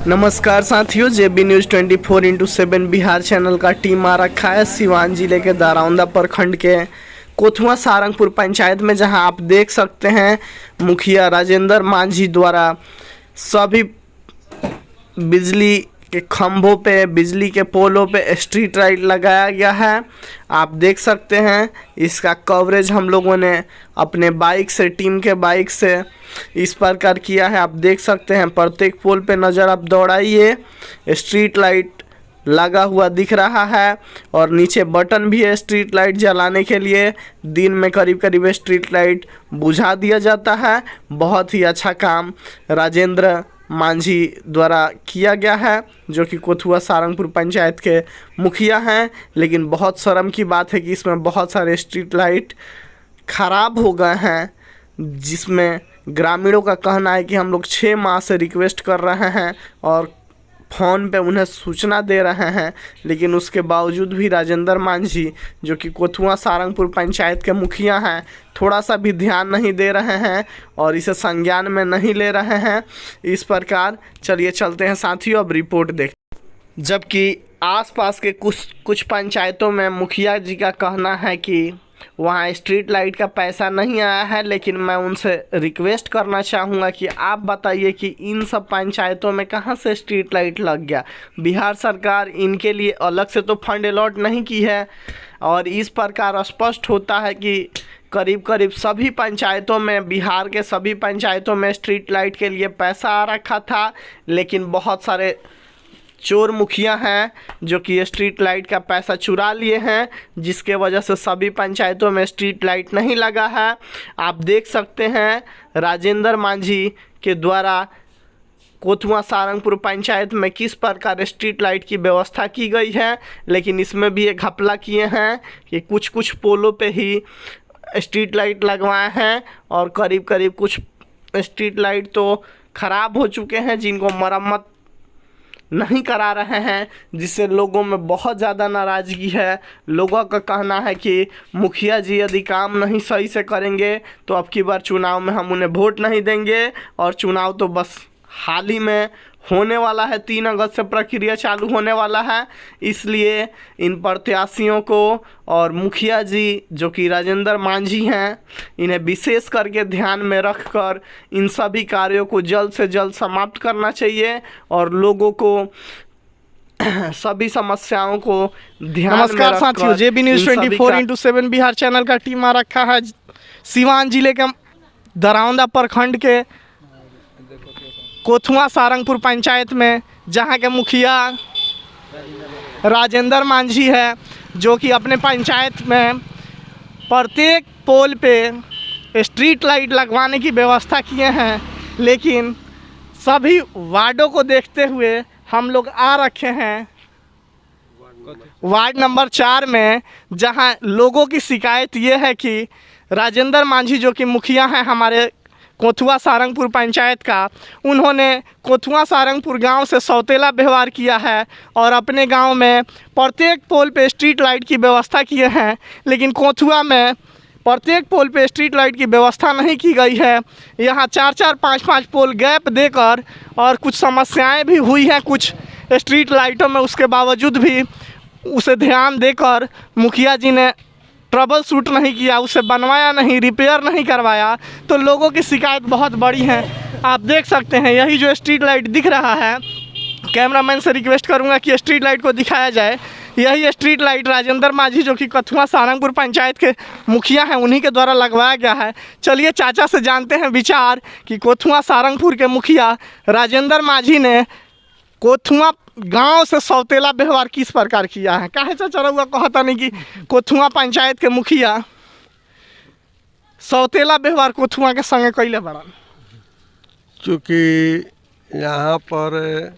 नमस्कार साथियों, जेबी news 24x7 Bihar channel का टीम आ रखा है सिवान जिले के दरौंदा प्रखंड के कोथुआ सारंगपुर पंचायत में, जहां आप देख सकते हैं मुखिया राजेंद्र मांझी द्वारा सभी बिजली के खंभों पे, बिजली के पोलों पे स्ट्रीट लाइट लगाया गया है। आप देख सकते हैं इसका कवरेज हम लोगों ने अपने बाइक से, टीम के बाइक से इस प्रकार किया है। आप देख सकते हैं प्रत्येक पोल पे नज़र आप दौड़ाइए, स्ट्रीट लाइट लगा हुआ दिख रहा है और नीचे बटन भी है स्ट्रीट लाइट जलाने के लिए। दिन में करीब करीब स्ट्रीट लाइट बुझा दिया जाता है। बहुत ही अच्छा काम राजेंद्र मांझी द्वारा किया गया है, जो कि कोथुआ सारंगपुर पंचायत के मुखिया हैं। लेकिन बहुत शर्म की बात है कि इसमें बहुत सारे स्ट्रीट लाइट ख़राब हो गए हैं, जिसमें ग्रामीणों का कहना है कि हम लोग 6 माह से रिक्वेस्ट कर रहे हैं और फ़ोन पे उन्हें सूचना दे रहे हैं, लेकिन उसके बावजूद भी राजेंद्र मांझी, जो कि कोथुआ सारंगपुर पंचायत के मुखिया हैं, थोड़ा सा भी ध्यान नहीं दे रहे हैं और इसे संज्ञान में नहीं ले रहे हैं। इस प्रकार चलिए चलते हैं साथियों, अब रिपोर्ट देख। जबकि आसपास के कुछ पंचायतों में मुखिया जी का कहना है कि वहाँ स्ट्रीट लाइट का पैसा नहीं आया है, लेकिन मैं उनसे रिक्वेस्ट करना चाहूँगा कि आप बताइए कि इन सब पंचायतों में कहाँ से स्ट्रीट लाइट लग गया। बिहार सरकार इनके लिए अलग से तो फंड अलॉट नहीं की है और इस प्रकार स्पष्ट होता है कि करीब करीब सभी पंचायतों में, बिहार के सभी पंचायतों में स्ट्रीट लाइट के लिए पैसा आ रखा था, लेकिन बहुत सारे चोर मुखिया हैं जो कि स्ट्रीट लाइट का पैसा चुरा लिए हैं, जिसके वजह से सभी पंचायतों में स्ट्रीट लाइट नहीं लगा है। आप देख सकते हैं राजेंद्र मांझी के द्वारा कोथुआ सारंगपुर पंचायत में किस प्रकार स्ट्रीट लाइट की व्यवस्था की गई है, लेकिन इसमें भी एक घपला किए हैं कि कुछ पोलों पे ही स्ट्रीट लाइट लगवाए हैं और करीब करीब कुछ स्ट्रीट लाइट तो ख़राब हो चुके हैं, जिनको मरम्मत नहीं करा रहे हैं, जिससे लोगों में बहुत ज़्यादा नाराज़गी है। लोगों का कहना है कि मुखिया जी यदि काम नहीं सही से करेंगे तो अब की बार चुनाव में हम उन्हें वोट नहीं देंगे, और चुनाव तो बस हाल ही में होने वाला है, 3 अगस्त से प्रक्रिया चालू होने वाला है। इसलिए इन प्रत्याशियों को और मुखिया जी जो कि राजेंद्र मांझी हैं, इन्हें विशेष करके ध्यान में रखकर इन सभी कार्यों को जल्द से जल्द समाप्त करना चाहिए और लोगों को सभी समस्याओं को ध्यान में रखकर। नमस्कार साथियों, जेबी न्यूज़ 24x7 बिहार चैनल का टीम आ रखा है सिवान जिले के दरौंदा प्रखंड के कोथुआ सारंगपुर पंचायत में, जहां के मुखिया राजेंद्र मांझी है, जो कि अपने पंचायत में प्रत्येक पोल पे स्ट्रीट लाइट लगवाने की व्यवस्था किए हैं। लेकिन सभी वार्डों को देखते हुए हम लोग आ रखे हैं वार्ड नंबर 4 में, जहां लोगों की शिकायत ये है कि राजेंद्र मांझी जो कि मुखिया हैं हमारे कोथुआ सारंगपुर पंचायत का, उन्होंने कोथुआ सारंगपुर गांव से सौतेला व्यवहार किया है और अपने गांव में प्रत्येक पोल पे स्ट्रीट लाइट की व्यवस्था किए हैं, लेकिन कोथुआ में प्रत्येक पोल पे स्ट्रीट लाइट की व्यवस्था नहीं की गई है। यहां 4-4, 5-5 पोल गैप देकर और कुछ समस्याएं भी हुई हैं कुछ स्ट्रीट लाइटों में, उसके बावजूद भी उसे ध्यान देकर मुखिया जी ने ट्रबल शूट नहीं किया, उसे बनवाया नहीं, रिपेयर नहीं करवाया, तो लोगों की शिकायत बहुत बड़ी है। आप देख सकते हैं यही जो स्ट्रीट लाइट दिख रहा है, कैमरामैन से रिक्वेस्ट करूंगा कि स्ट्रीट लाइट को दिखाया जाए। यही स्ट्रीट लाइट राजेंद्र मांझी जो कि कोथुआ सारंगपुर पंचायत के मुखिया हैं, उन्हीं के द्वारा लगवाया गया है। चलिए चाचा से जानते हैं विचार कि कोथुआ सारंगपुर के मुखिया राजेंद्र मांझी ने कोथुआ गांव से सौतेला व्यवहार किस प्रकार किया है। काहे चाचा रहुआ कहता नहीं कि कोथुआ पंचायत के मुखिया सौतेला व्यवहार कोथुआ के संगे कैले बड़ा? चूँकि यहाँ पर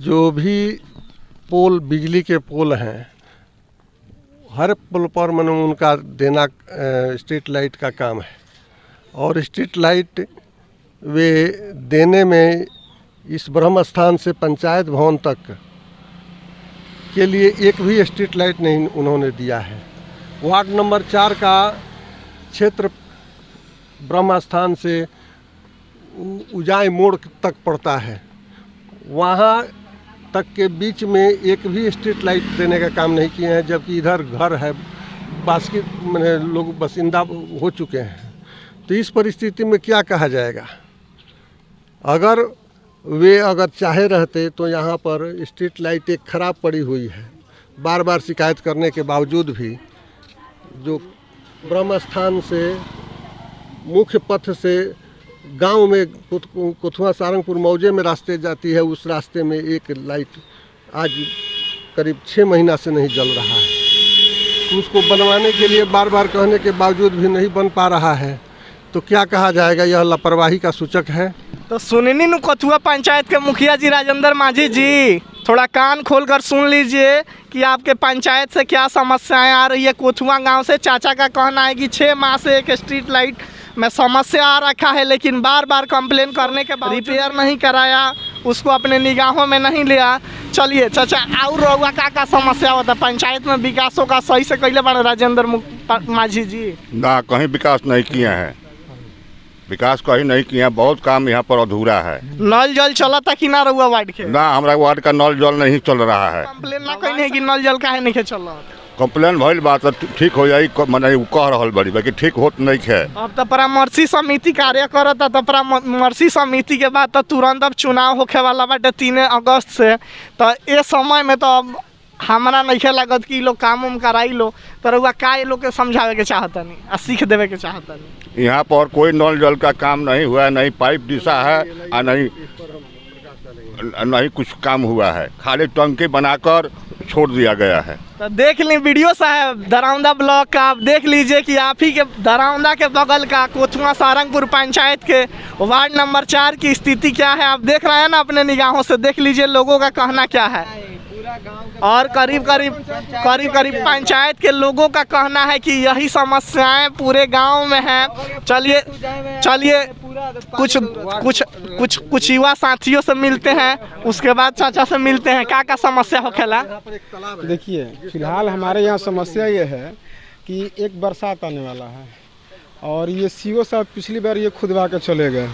जो भी पोल, बिजली के पोल हैं, हर पोल पर मैंने उनका देना स्ट्रीट लाइट का काम है, और स्ट्रीट लाइट वे देने में इस ब्रह्म स्थान से पंचायत भवन तक के लिए एक भी स्ट्रीट लाइट नहीं उन्होंने दिया है। वार्ड नंबर 4 का क्षेत्र ब्रह्म स्थान से उजाई मोड़ तक पड़ता है। वहाँ तक के बीच में एक भी स्ट्रीट लाइट देने का काम नहीं किए हैं, जबकि इधर घर है, बास्केट मैंने लोग बसिंदा हो चुके हैं। तो इस परिस्थिति में क्या कहा जाएगा? अगर वे चाहे रहते तो यहाँ पर स्ट्रीट लाइट एक ख़राब पड़ी हुई है, बार बार शिकायत करने के बावजूद भी। जो ब्रह्म स्थान से मुख्य पथ से गांव में कोथुआ सारंगपुर मौजे में रास्ते जाती है, उस रास्ते में एक लाइट आज करीब 6 महीना से नहीं जल रहा है। उसको बनवाने के लिए बार बार कहने के बावजूद भी नहीं बन पा रहा है। तो क्या कहा जाएगा? यह लापरवाही का सूचक है। तो सुननी नु कोथुआ पंचायत के मुखिया जी राजेंद्र माझी जी, थोड़ा कान खोलकर सुन लीजिए कि आपके पंचायत से क्या समस्याएं आ रही है। कोथुआ गांव से चाचा का कहना है कि 6 माह से एक स्ट्रीट लाइट में समस्या आ रखा है, लेकिन बार बार कंप्लेन करने के बाद रिपेयर नहीं कराया, उसको अपने निगाहों में नहीं लिया। चलिए चाचा, और रहुआ का समस्या होता है पंचायत में? विकासों का सही से कैले बने राजेंद्र माझी जी? ना, कहीं विकास नहीं किए हैं, विकास कहीं नहीं किया। बहुत काम यहाँ पर अधूरा है। नल जल चला था कि ना रहुआ वार्ड के? ना, हमारा वार्ड का नल जल नहीं चल रहा है। कंप्लेन ना कहीं है कि नल जल काहे नहीं चल रहा? कंप्लेन भइल बात ठीक हो जाई, मैंने कह रहा बड़ी बाकी ठीक होत नहीं है। अब तो परामर्शी समिति कार्य करता, तो परामर्शी समिति के बाद तो तुरंत अब चुनाव होखे वाला बाटे 3 अगस्त से। तो ये समय में तो अब हमारा नहीं लागत कि लोग काम उम कराई लो। तो रउआ का ये लोग के समझावे के चाहता नहीं और सीख देवे के चाहता नहीं? यहाँ पर कोई नल जल का काम नहीं हुआ है, नहीं पाइप दिशा है और नहीं कुछ काम हुआ है, खाली टंकी बनाकर छोड़ दिया गया है। तो देख ली वीडियो साहब दरौंदा ब्लॉक का, आप देख लीजिए कि आप ही के दरौंदा के बगल का कोथुआ सारंगपुर पंचायत के वार्ड नंबर 4 की स्थिति क्या है। आप देख रहे हैं ना अपने निगाहों से, देख लीजिए लोगों का कहना क्या है। और करीब करीब पंचायत के लोगों का कहना है कि यही समस्याएं पूरे गांव में हैं। चलिए कुछ युवा साथियों से मिलते हैं, उसके बाद चाचा से मिलते हैं। क्या समस्या हो खेला? देखिए, फिलहाल हमारे यहाँ समस्या ये है कि एक बरसात आने वाला है और ये सीओ साहब पिछली बार ये खुदवा के चले गए।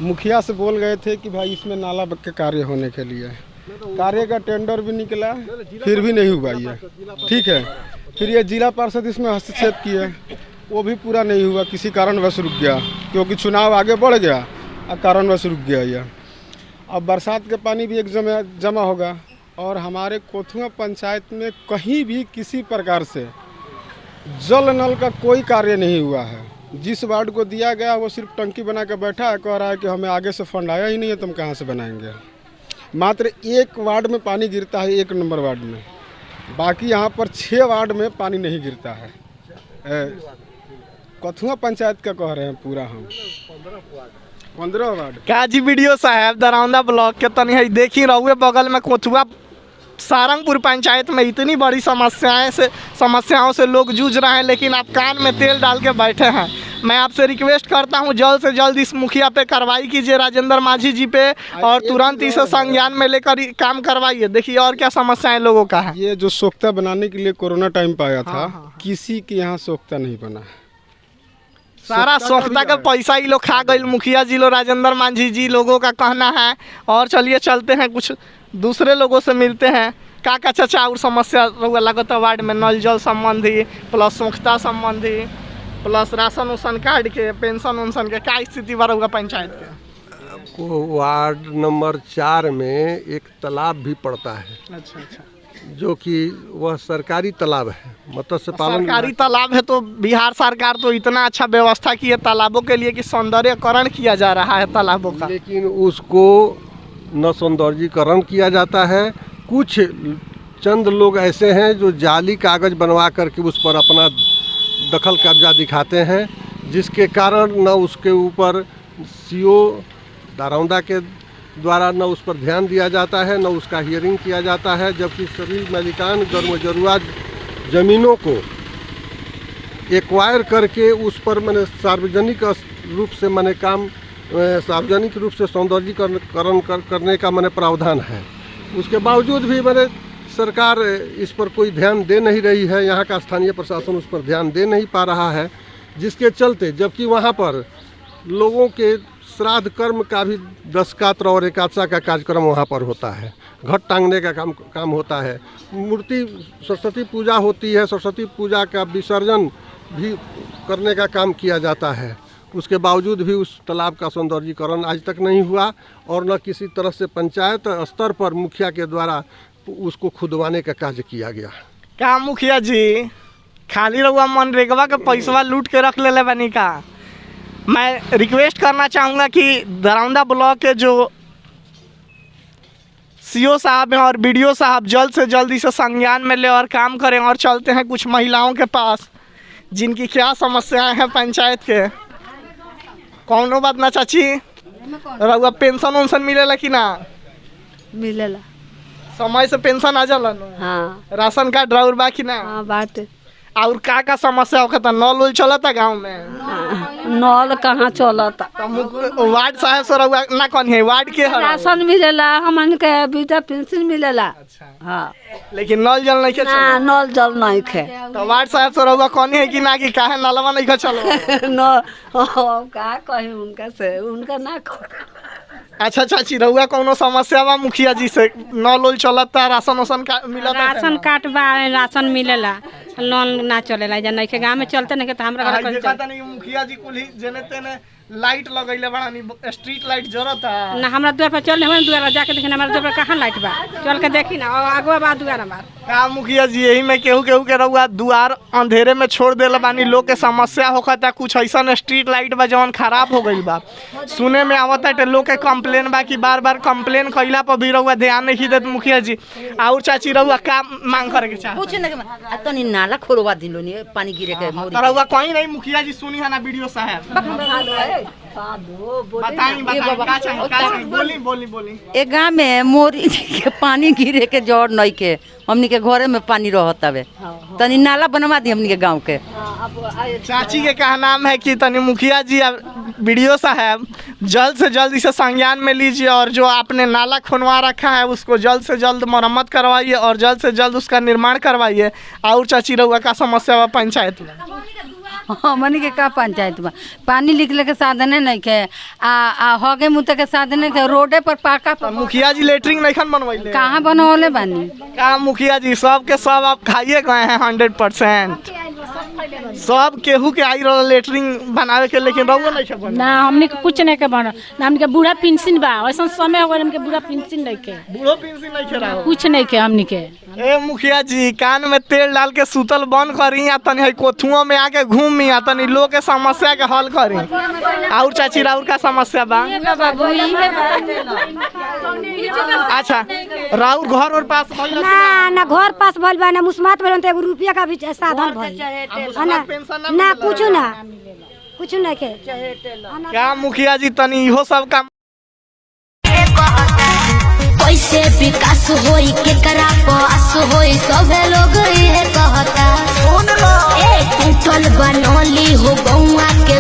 मुखिया से बोल गए थे कि भाई इसमें नाला के कार्य होने के लिए कार्य का टेंडर भी निकला, फिर भी नहीं हुआ ये। ठीक है, फिर ये जिला पार्षद इसमें हस्तक्षेप किए, वो भी पूरा नहीं हुआ, किसी कारणवश रुक गया, क्योंकि चुनाव आगे बढ़ गया और कारणवश रुक गया ये। अब बरसात के पानी भी एक जमा होगा और हमारे कोथुआ पंचायत में कहीं भी किसी प्रकार से जल नल का कोई कार्य नहीं हुआ है। जिस वार्ड को दिया गया वो सिर्फ टंकी बना के बैठा है, कह रहा है कि हमें आगे से फंड आया ही नहीं है, तुम कहाँ से बनाएंगे। मात्र 1 वार्ड में पानी गिरता है, 1 नंबर वार्ड में, बाकी यहाँ पर 6 वार्ड में पानी नहीं गिरता है। कोथुआ पंचायत का कह रहे हैं पूरा हम 15 वार्ड का जी। वीडियो साहब दरौंदा ब्लॉक के तनी है देखी रहुए बगल में कोथुआ सारंगपुर पंचायत में इतनी बड़ी समस्याओं से लोग जूझ रहे हैं, लेकिन आप कान में तेल डाल के बैठे हैं। मैं आपसे रिक्वेस्ट करता हूं जल्द से जल्द इस मुखिया पे कार्रवाई कीजिए, राजेंद्र माझी जी पे, और तुरंत इसे संज्ञान में लेकर काम करवाइए। देखिए और क्या समस्याएं लोगों का है। ये जो सोख्ता बनाने के लिए कोरोना टाइम पे आया था, किसी के यहाँ सोख्ता नहीं बना। सारा सोख्ता का पैसा ही लोग खा गए, मुखिया जी लोग, राजेंद्र माझी जी लोगों का कहना है। और चलिए चलते हैं, कुछ दूसरे लोगों से मिलते हैं। का चाचा और समस्या लगता वार्ड में? नल जल संबंधी प्लस सोख्ता संबंधी प्लस राशन उसन कार्ड के, पेंशन उनसन के, क्या स्थिति बा रहुआ पंचायत के? वार्ड नंबर 4 में एक तालाब भी पड़ता है। अच्छा, जो कि वह सरकारी तालाब है, मत्स्य पालन सरकारी तालाब है। तो बिहार सरकार तो इतना अच्छा व्यवस्था की है तालाबों के लिए कि सौंदर्यकरण किया जा रहा है तालाबों का, लेकिन उसको न सौंदर्यीकरण किया जाता है। कुछ चंद लोग ऐसे हैं जो जाली कागज बनवा करके उस पर अपना दखल कब्जा दिखाते हैं, जिसके कारण न उसके ऊपर सीओ दरौंदा के द्वारा न उस पर ध्यान दिया जाता है, न उसका हियरिंग किया जाता है। जबकि सभी मालिकान गर्मजरुआ ज़मीनों को एक्वायर करके उस पर मैंने सार्वजनिक रूप से सार्वजनिक रूप से सौंदर्यीकरण करने का मैंने प्रावधान है। उसके बावजूद भी मैंने सरकार इस पर कोई ध्यान दे नहीं रही है, यहाँ का स्थानीय प्रशासन उस पर ध्यान दे नहीं पा रहा है, जिसके चलते जबकि वहाँ पर लोगों के श्राद्ध कर्म का भी दशकात्र और एकादशा का कार्यक्रम वहाँ पर होता है। घट टांगने का काम होता है। मूर्ति सरस्वती पूजा होती है, सरस्वती पूजा का विसर्जन भी करने का काम किया जाता है। उसके बावजूद भी उस तालाब का सौंदर्यीकरण आज तक नहीं हुआ और न किसी तरह से पंचायत स्तर पर मुखिया के द्वारा उसको खुदवाने का कार्य किया गया। का मुखिया जी खाली रहुआ मनरेगा के पैसा लूट के रख ले बनी का? मैं रिक्वेस्ट करना चाहूँगा कि दरौंदा ब्लॉक के जो सीओ साहब हैं और बीडीओ साहब जल्द से जल्द इसे संज्ञान में ले और काम करें। और चलते हैं कुछ महिलाओं के पास जिनकी क्या समस्याएं हैं पंचायत के। कौनो बात ना चाची, रहुआ पेंशन वेंशन मिलेला कि ना? मिलेला। समय से पेंशन आ जाला ना? हाँ। राशन कार्ड राउर बा कि ना? हाँ बात। और का समस्या होता? नल उल चलता गाँव में? नल कहाँ चलता? वार्ड साहब से रहुआ ना कौन है? वार्ड के है? राशन मिलेला, हमन के वृद्धा पेंशन मिलेला। अच्छा। हाँ। लेकिन नल जल नहीं ना, नल जल नहीं खे। तो वार्ड साहब से रहुआ कौन है कि ना कि काहे नलवा नहीं चलो? न का कहे उनका से, उनका ना अच्छा चाची, रहुआ कौनो समस्या बा मुखिया जी से? नल उल चलता, राशन वासन मिलता? राशन कार्ड बा, राशन मिलेला, लोन ना चलेला। जन नहीं के गांव में चलते नहीं के तो हमरा घर देखा था नहीं मुखिया जी कुल जेने तेने लाइट लगैले बड़ा नी, स्ट्रीट लाइट जरता ना। हमरा द्वार पर चल, हमरा द्वार जाके देखना हमरा द्वार पर कहां लाइट बा, चल के देखी ना आगवा बा द्वार हमार। का मुखिया जी यही में केहू के रहुआ द्वार अंधेरे में छोड़ देला बानी, लोग के समस्या होखता। कुछ ऐसा स्ट्रीट लाइट बा जवन खराब हो गई बा, सुने में आवता है लोग के कंप्लेन बा कि बार बार कंप्लेन कइला पर भी रहुआ ध्यान नहीं देत मुखिया जी। और चाची रहुआ का मांग करे के चाह? कुछ नहीं, तनी नाला खोलवा दिलो नी, पानी गिरे के मोरी। रहुआ कहीं नहीं मुखिया जी, सुनी है ना वीडियो साहब, बताई का चाहिए? बोली। एक गाँव में मोरी के पानी गिरे के जड़ नहीं के, हमनी के घरे में पानी रहत हवे, तनी नाला बनवा दी हमनी के गाँव के। चाची के का नाम है कि तनी मुखिया जी वीडियो साहब जल्द से जल्द इसे संज्ञान में लीजिए और जो आपने नाला खुनवा रखा है उसको जल्द से जल्द मरम्मत करवाइए और जल्द से जल्द उसका निर्माण करवाइए। और चाची रहुआ का समस्या बा पंचायत में? हमनी के का पंचायत में पानी निकले के साधने नहीं के, आ होगे मुते के साधने के, रोडे पर पाका पर। मुखिया जी लेटरिंग नहीं बनवाइले? कहाँ बनवले बानी? का मुखिया जी सब के सब आप खाइए गए हैं 100%। सब केहू के आई रहा लेटरिंग बनावे के, लेकिन रहुआ नहीं के बना। ना हमनी के कुछ नहीं के बना ना। हमनी के बूढ़ा पेंशन बा, ऐसा समय हो गए हमके बूढ़ा पेंशन नहीं के, बूढ़ो पेंशन नहीं खेला कुछ नहीं के हमनी के। ए मुखिया जी कान में तेल डाल के सुतल बंद करी, या तनी कोथुआ में आके घूमी, या तनी लोग के समस्या के हल करी। और चाची राउर का समस्या बा? अच्छा, राउर घर और पास ना घर पास भइल बा, ना मुस्मात भइल, एगो रुपया का भी साधन भइल ना, कुछ ना के। क्या मुखिया जी तनी इहो सब काम कैसे विकास होई, केकरा पास होई, सब लोग ये कहता। टूटल बनौली हो गौआ के